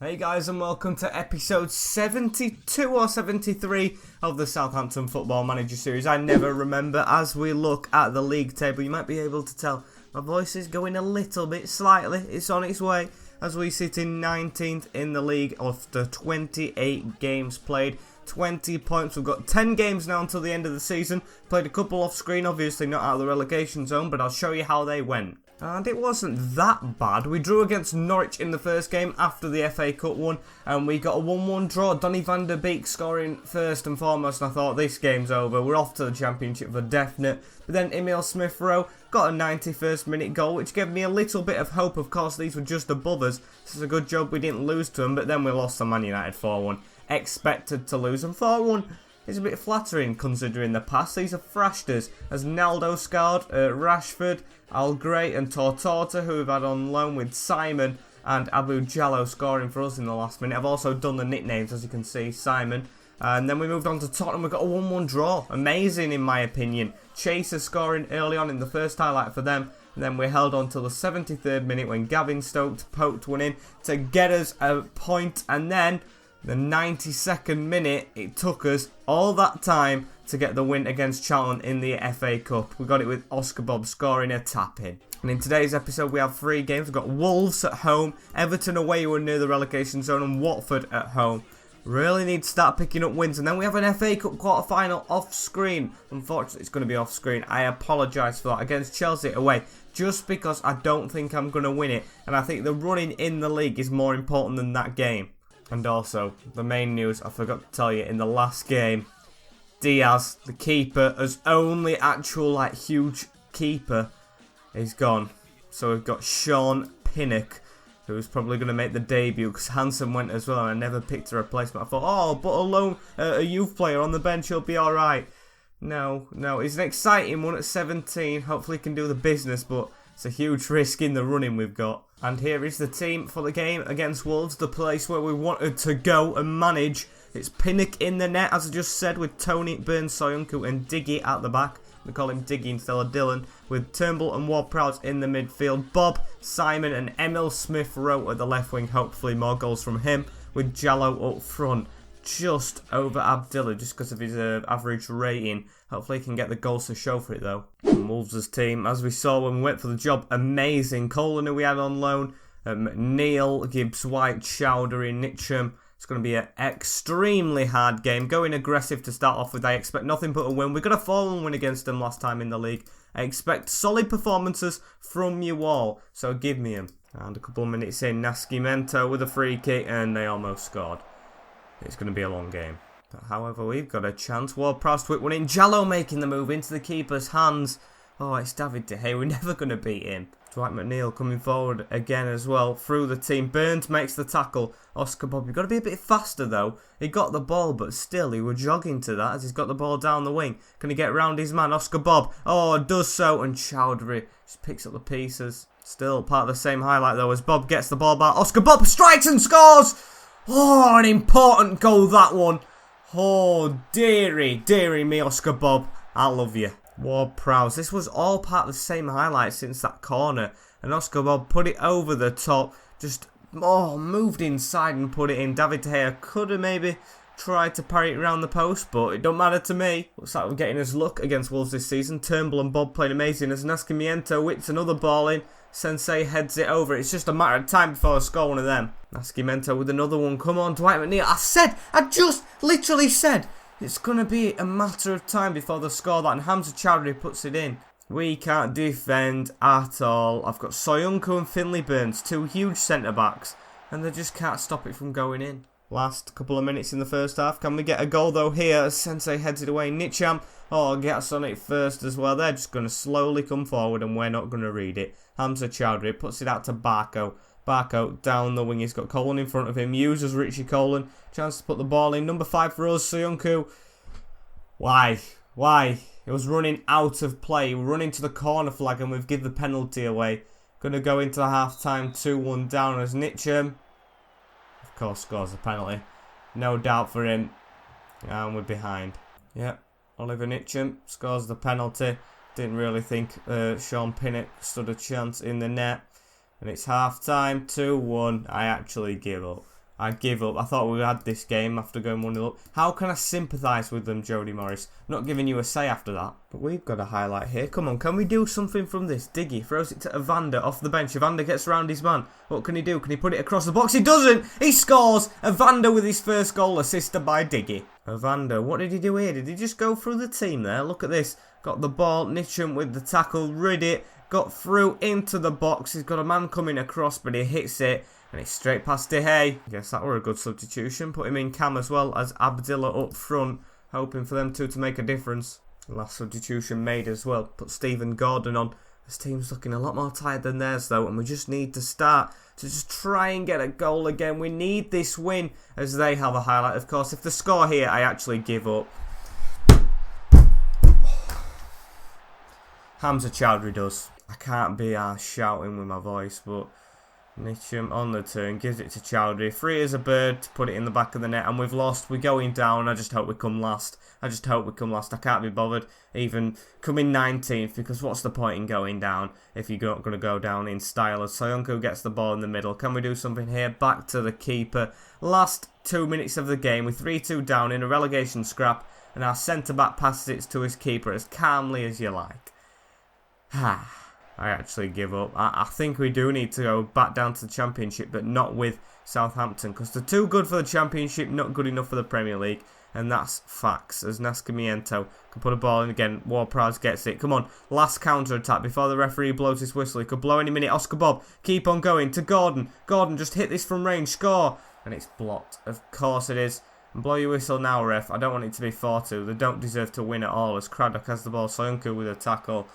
Hey guys, and welcome to episode 72 or 73 of the Southampton Football Manager series. I never remember. As we look at the league table, you might be able to tell my voice is going a little bit slightly. It's on its way as we sit in 19th in the league after 28 games played. 20 points. We've got 10 games now until the end of the season. Played a couple off screen, obviously not out of the relegation zone, but I'll show you how they went. And it wasn't that bad. We drew against Norwich in the first game after the FA Cup one, and we got a 1-1 draw. Donny van der Beek scoring first and foremost, and I thought this game's over. We're off to the Championship for definite. But then Emil Smith-Rowe got a 91st minute goal, which gave me a little bit of hope. Of course, these were just above us. This is a good job we didn't lose to them, but then we lost to Man United 4-1. Expected to lose, and 4-1 is a bit flattering considering the past. These are frashters as Naldo scored, Rashford, Algray and Tortorta, who we've had on loan, with Simon and Abu Jallo scoring for us in the last minute. I've also done the nicknames, as you can see, Simon. And then we moved on to Tottenham. We got a 1-1 draw. Amazing in my opinion. Chaser scoring early on in the first highlight for them. And then we held on till the 73rd minute when Gavin Stokes poked one in to get us a point. And then the 92nd minute, it took us all that time to get the win against Charlton in the FA Cup. We got it with Oscar Bob scoring a tap-in. And in today's episode, we have 3 games. We've got Wolves at home, Everton away who are near the relegation zone, and Watford at home. Really need to start picking up wins. And then we have an FA Cup quarter-final off-screen. Unfortunately, it's going to be off-screen. I apologise for that. Against Chelsea away, just because I don't think I'm going to win it. And I think the running in the league is more important than that game. And also, the main news I forgot to tell you, in the last game, Diaz, the keeper, as only actual huge keeper, is gone. So we've got Sean Pinnock, who's probably going to make the debut because Hansen went as well, and I never picked a replacement. I thought, oh, but alone a youth player on the bench, he'll be alright. No, it's an exciting one at 17. Hopefully he can do the business, but it's a huge risk in the running we've got. And here is the team for the game against Wolves, the place where we wanted to go and manage. It's Pinnock in the net, as I just said, with Tony, Burns, Soyuncu and Diggy at the back. We call him Diggy instead of Dylan. With Turnbull and Ward-Prowse in the midfield. Bob, Simon and Emil Smith-Rowe at the left wing. Hopefully more goals from him. With Jallo up front. Just over Abdillah, just because of his average rating. Hopefully he can get the goals to show for it though. And Wolves' team, as we saw when we went for the job, amazing. Colin, who we had on loan, McNeil, Gibbs White, Chowdhury, Nicham. It's going to be an extremely hard game. Going aggressive to start off with. I expect nothing but a win. We got a 4-1 win against them last time in the league. I expect solid performances from you all, so give me them. And a couple of minutes in, Nascimento with a free kick, and they almost scored. It's going to be a long game. But however, we've got a chance. Ward-Prowse to whip one in. Jallo making the move into the keeper's hands. Oh, it's David De Gea. We're never going to beat him. Dwight McNeil coming forward again as well through the team. Burns makes the tackle. Oscar Bob, you've got to be a bit faster though. He got the ball, but still he was jogging to that as he's got the ball down the wing. Can he get round his man? Oscar Bob, oh, does so, and Chowdhury just picks up the pieces. Still part of the same highlight though as Bob gets the ball back. Oscar Bob strikes and scores! Oh, an important goal that one. Oh, dearie me, Oscar Bob. I love you. Ward-Prowse. This was all part of the same highlight since that corner. And Oscar Bob put it over the top. Just, moved inside and put it in. David De Gea could have maybe tried to parry it around the post, but it don't matter to me. Looks like we're getting us luck against Wolves this season. Turnbull and Bob playing amazing as Nascimento whips another ball in. Sensei heads it over. It's just a matter of time before I score one of them. Nascimento with another one. Come on, Dwight McNeil. I just literally said it's going to be a matter of time before they score that. And Hamza Chowdhury puts it in. We can't defend at all. I've got Soyuncu and Finley Burns, 2 huge centre-backs. And they just can't stop it from going in. Last couple of minutes in the first half. Can we get a goal though here as Sensei heads it away? Nicham, gets on it first as well. They're just going to slowly come forward and we're not going to read it. Hamza Chowdhury puts it out to Barco. Barco down the wing. He's got Colin in front of him. Uses Richie Colin. Chance to put the ball in. Number 5 for us, Soyuncu. Why? It was running out of play. Running to the corner flag and we've given the penalty away. Going to go into the half-time 2-1 down as Nicham, of course, scores the penalty. No doubt for him. And we're behind. Yep. Oliver Nicham scores the penalty. Didn't really think Sean Pinnock stood a chance in the net. And it's half time, 2-1. I actually give up. I give up. I thought we had this game after going 1-0 up. How can I sympathise with them, Jody Morris? Not giving you a say after that. But we've got a highlight here. Come on, can we do something from this? Diggy throws it to Evander off the bench. Evander gets around his man. What can he do? Can he put it across the box? He doesn't! He scores! Evander with his first goal, assisted by Diggy. Evander, what did he do here? Did he just go through the team there? Look at this. Got the ball. Nitcham with the tackle. Rid it. Got through into the box. He's got a man coming across, but he hits it. And it's straight past De Gea. Guess that were a good substitution. Put him in Cam as well as Abdillah up front. Hoping for them two to make a difference. Last substitution made as well. Put Stephen Gordon on. This team's looking a lot more tired than theirs though. And we just need to start to just try and get a goal again. We need this win as they have a highlight. Of course, if the score here, I actually give up. Hamza Chowdhury does. I can't be shouting with my voice, but Nitcham on the turn, gives it to Chowdhury. Free as a bird to put it in the back of the net, and we've lost. We're going down. I just hope we come last. I can't be bothered even coming 19th, because what's the point in going down if you're not going to go down in style? As Soyuncu gets the ball in the middle. Can we do something here? Back to the keeper. Last 2 minutes of the game. We're 3-2 down in a relegation scrap, and our centre-back passes it to his keeper as calmly as you like. I actually give up. I think we do need to go back down to the Championship, but not with Southampton, because they're too good for the Championship, not good enough for the Premier League, and that's facts. As Nascimento can put a ball in again. Ward-Prowse gets it. Come on, last counter-attack before the referee blows his whistle. He could blow any minute. Oscar Bob, keep on going to Gordon. Gordon, just hit this from range, score, and it's blocked. Of course it is. And blow your whistle now, ref. I don't want it to be 4-2. They don't deserve to win at all, as Craddock has the ball. Soyuncu with a tackle.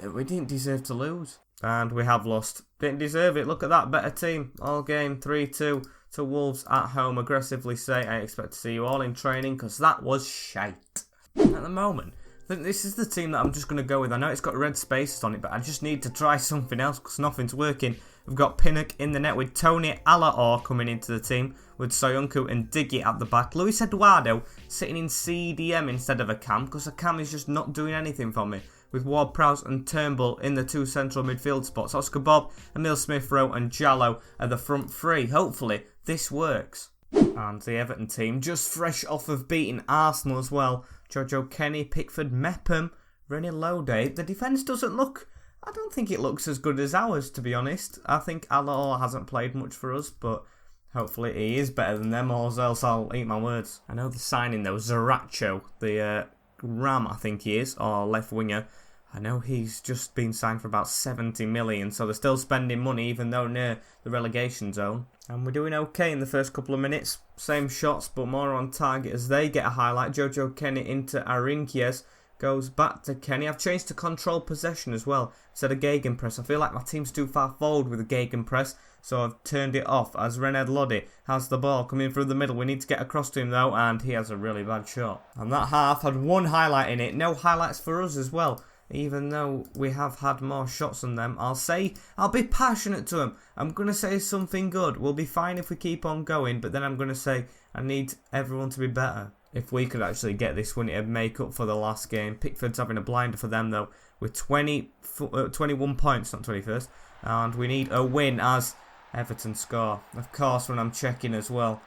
We didn't deserve to lose. And we have lost. Didn't deserve it. Look at that. Better team. All game 3-2 to Wolves at home. Aggressively say I expect to see you all in training, because that was shite. At the moment, I think this is the team that I'm just going to go with. I know it's got red spaces on it, but I just need to try something else because nothing's working. We've got Pinnock in the net with Tony Alaor coming into the team, with Soyuncu and Diggy at the back. Luis Eduardo sitting in CDM instead of a Cam, because a Cam is just not doing anything for me. With Ward-Prowse and Turnbull in the two central midfield spots. Oscar Bob, Emil Smith-Rowe and Jallo are the front three. Hopefully this works. And the Everton team, just fresh off of beating Arsenal as well. Jojo Kenny, Pickford, Mepham, René Lode. The defence doesn't look... I don't think it looks as good as ours, to be honest. I think Alaor hasn't played much for us, but hopefully he is better than them, or else I'll eat my words. I know the signing though, Zaracho, the Ram I think he is, or left winger. I know he's just been signed for about 70 million, so they're still spending money even though near the relegation zone. And we're doing okay in the first couple of minutes. Same shots, but more on target as they get a highlight. Jojo Kenny into Arinquiez. Goes back to Kenny. I've changed to control possession as well, instead of gegenpress. I feel like my team's too far forward with the gegenpress, so I've turned it off as Rened Lodi has the ball coming through the middle. We need to get across to him though, and he has a really bad shot. And that half had one highlight in it. No highlights for us as well. Even though we have had more shots than them, I'll be passionate to them. I'm going to say something good. We'll be fine if we keep on going, but then I'm going to say I need everyone to be better. If we could actually get this win, it'd make up for the last game. Pickford's having a blinder for them though, with 21 points, not 21st. And we need a win as Everton score. Of course, when I'm checking as well.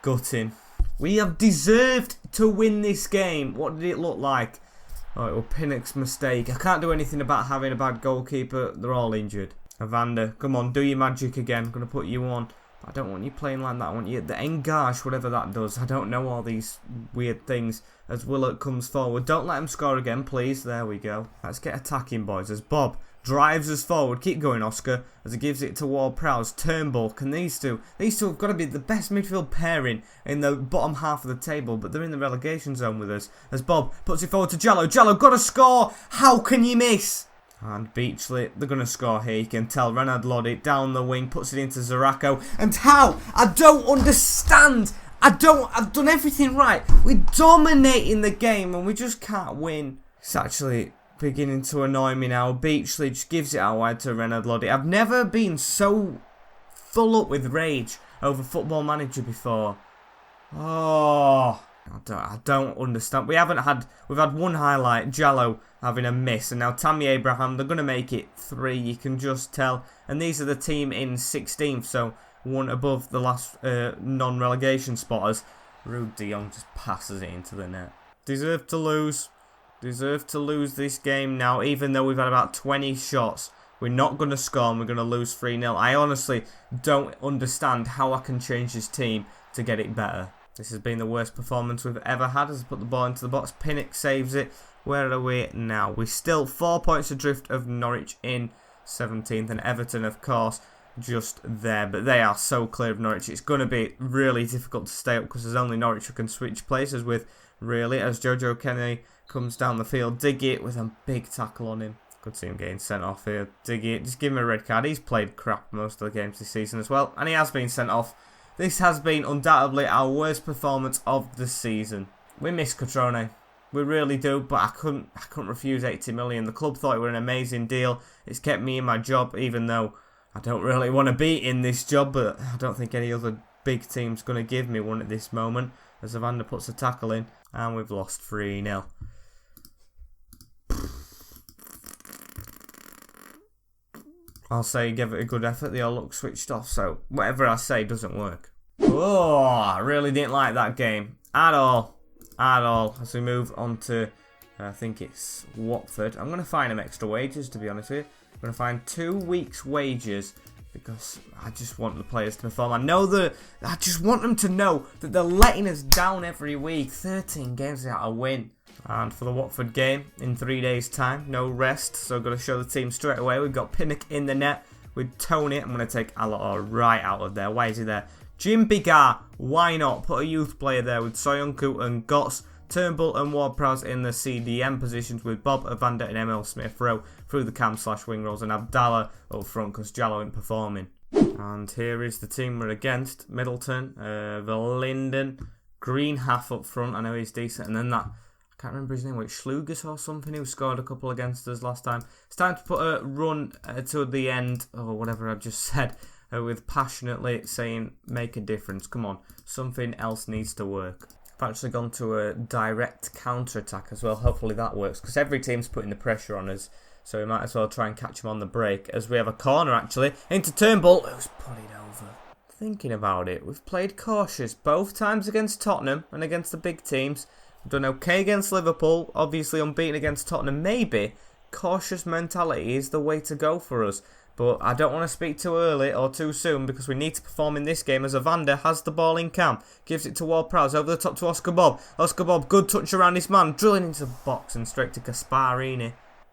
Gutting. We have deserved to win this game. What did it look like? Oh, it was Pinnock's mistake. I can't do anything about having a bad goalkeeper. They're all injured. Evander, come on, do your magic again. I'm going to put you on. I don't want you playing like that. I want you the engage, whatever that does. I don't know all these weird things. As Willett comes forward. Don't let him score again, please. There we go. Let's get attacking, boys. As Bob drives us forward. Keep going, Oscar. As he gives it to Ward-Prowse. Turnbull. Can these two have got to be the best midfield pairing in the bottom half of the table. But they're in the relegation zone with us. As Bob puts it forward to Jallo. Jallo got to score. How can you miss? And Beachley, they're going to score here. You can tell Renard Lodi down the wing. Puts it into Zaracho. And how? I don't understand. I've done everything right. We're dominating the game and we just can't win. It's actually beginning to annoy me now. Beachley just gives it out wide to Renard Lodi. I've never been so full up with rage over Football Manager before. Oh, I don't understand. We've had one highlight, Jallo having a miss, and now Tammy Abraham, they're going to make it 3, you can just tell. And these are the team in 16th, so one above the last non-relegation spotters. Rude de Jong just passes it into the net. Deserve to lose. Deserve to lose this game now, even though we've had about 20 shots. We're not going to score and we're going to lose 3-0. I honestly don't understand how I can change this team to get it better. This has been the worst performance we've ever had as I put the ball into the box. Pinnock saves it. Where are we now? We're still 4 points adrift of Norwich in 17th, and Everton, of course, just there. But they are so clear of Norwich. It's going to be really difficult to stay up because there's only Norwich who can switch places with, really, as Jojo Kennedy comes down the field. Diggy with a big tackle on him. Could see him getting sent off here. Diggy, just give him a red card. He's played crap most of the games this season as well, and he has been sent off. This has been undoubtedly our worst performance of the season. We miss Cutrone. We really do, but I couldn't refuse 80 million. The club thought it was an amazing deal. It's kept me in my job, even though I don't really want to be in this job, but I don't think any other big team's going to give me one at this moment. As Evander puts a tackle in, and we've lost 3-0. I'll say give it a good effort. They all look switched off, so whatever I say doesn't work. Oh, I really didn't like that game at all. At all. As we move on to, I think it's Watford. I'm going to find them extra wages, to be honest with you. I'm going to find 2 weeks' wages because I just want the players to perform. I just want them to know that they're letting us down every week. 13 games without a win. And for the Watford game in 3 days' time, no rest. So I've got to show the team straight away. We've got Pinnock in the net with Tony. I'm going to take Alot right out of there. Why is he there? Jim Bigar, why not? Put a youth player there with Soyuncu and Gotts. Turnbull and Ward-Prowse in the CDM positions with Bob, Evander and Emil Smith-Rowe through the cam/wing roles, and Abdallah up front because Jallo isn't performing. And here is the team we're against. Middleton, Verlinden, Greenhalgh up front. I know he's decent. And then that, I can't remember his name, like Schlugas or something, who scored a couple against us last time. It's time to put a run to the end, or whatever I've just said, with passionately saying, make a difference. Come on, something else needs to work. I've actually gone to a direct counter-attack as well. Hopefully that works, because every team's putting the pressure on us, so we might as well try and catch them on the break, as we have a corner, actually, into Turnbull, who's put it over. Thinking about it, we've played cautious both times against Tottenham and against the big teams. We've done okay against Liverpool, obviously unbeaten against Tottenham. Maybe cautious mentality is the way to go for us. But I don't want to speak too early or too soon because we need to perform in this game as Evander has the ball in cam. Gives it to Ward-Prowse over the top to Oscar Bob. Oscar Bob, good touch around his man. Drilling into the box and straight to Gasparini.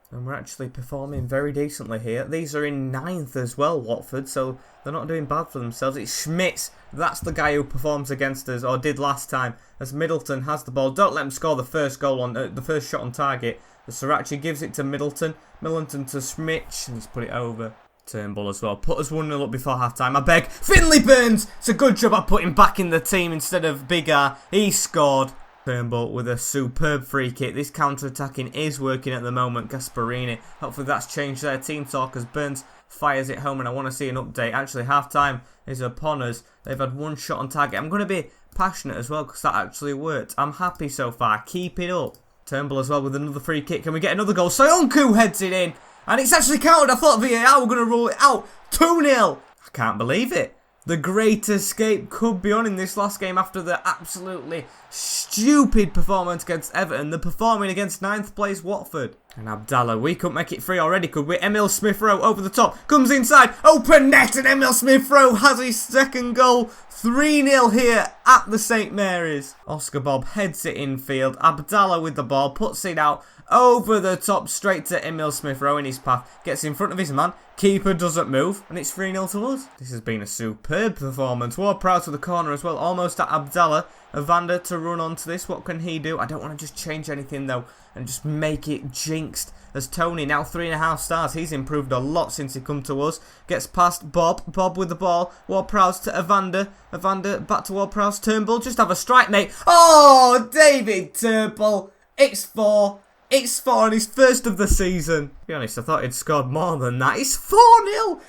And we're actually performing very decently here. These are in 9th as well, Watford, so they're not doing bad for themselves. It's Schmitz. That's the guy who performs against us, or did last time, as Middleton has the ball. Don't let him score the first goal on the first shot on target. The Sriracha gives it to Middleton. Middleton to Schmitz, and he's put it over. Turnbull as well. Put us 1-0 up before half-time. I beg. Finley Burns! It's a good job I put him back in the team instead of Bigar. He scored. Turnbull with a superb free kick. This counter-attacking is working at the moment. Gasparini. Hopefully that's changed their team talk as Burns fires it home, and I want to see an update. Actually, half-time is upon us. They've had 1 shot on target. I'm going to be passionate as well because that actually worked. I'm happy so far. Keep it up. Turnbull as well with another free kick. Can we get another goal? Soyuncu heads it in. And it's actually counted. I thought VAR were going to rule it out. 2-0. I can't believe it. The great escape could be on in this last game after the absolutely stupid performance against Everton. They're performing against 9th place Watford. And Abdallah, we couldn't make it free already, could we? Emil Smith-Rowe over the top. Comes inside. Open net, and Emil Smith-Rowe has his second goal. 3-0 here at the St Mary's. Oscar Bob heads it infield. Abdallah with the ball, puts it out over the top, straight to Emil Smith-Rowe in his path. Gets in front of his man. Keeper doesn't move, and it's 3-0 to us. This has been a superb performance. Ward-Prowse to the corner as well, almost at Abdallah. Evander to run onto this. What can he do? I don't want to just change anything though and just make it jinxed. As Tony, now 3.5 stars. He's improved a lot since he come to us. Gets past Bob. Bob with the ball. Ward-Prowse to Evander. Evander back to Ward-Prowse. Turnbull, just have a strike, mate. Oh, David Turnbull. It's 4. It's 4 and his first of the season. To be honest, I thought he'd scored more than that. It's 4-0.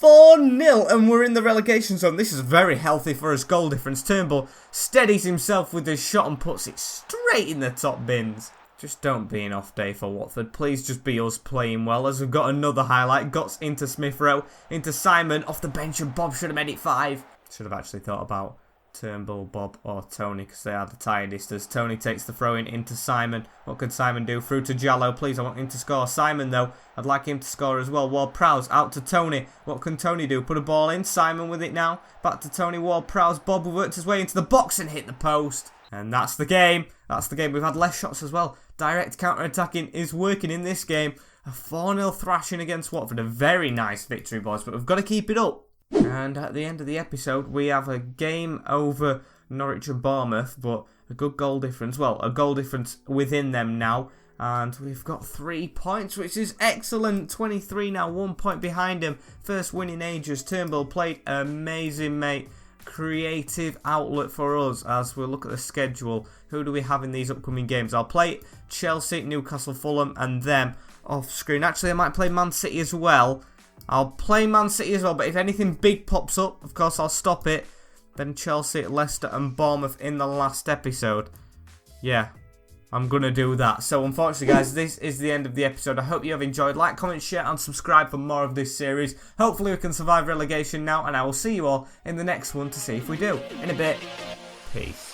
4-0 and we're in the relegation zone. This is very healthy for us goal difference. Turnbull steadies himself with his shot and puts it straight in the top bins. Just don't be an off day for Watford. Please just be us playing well as we've got another highlight. Gotts into Smith-Rowe, into Simon, off the bench, and Bob should have made it 5. Should have actually thought about Turnbull, Bob or Tony because they are the tiredest. As Tony takes the throw in into Simon. What can Simon do? Through to Jallo. Please, I want him to score. Simon, though, I'd like him to score as well. Ward-Prowse out to Tony. What can Tony do? Put a ball in. Simon with it now. Back to Tony. Ward-Prowse. Bob worked his way into the box and hit the post. And that's the game. That's the game. We've had less shots as well. Direct counter-attacking is working in this game. A 4-0 thrashing against Watford. A very nice victory, boys, but we've got to keep it up. And at the end of the episode, we have a game over Norwich and Bournemouth, but a good goal difference. Well, a goal difference within them now. And we've got 3 points, which is excellent. 23 now, 1 point behind him. First win in ages. Turnbull played amazing, mate. Creative outlet for us as we look at the schedule. Who do we have in these upcoming games? I'll play Chelsea, Newcastle, Fulham, and them off screen. Actually, I might play Man City as well. I'll play Man City as well, but if anything big pops up, of course, I'll stop it. Then Chelsea, Leicester and Bournemouth in the last episode. Yeah, I'm going to do that. So, unfortunately, guys, this is the end of the episode. I hope you have enjoyed. Like, comment, share and subscribe for more of this series. Hopefully, we can survive relegation now, and I will see you all in the next one to see if we do. In a bit, peace.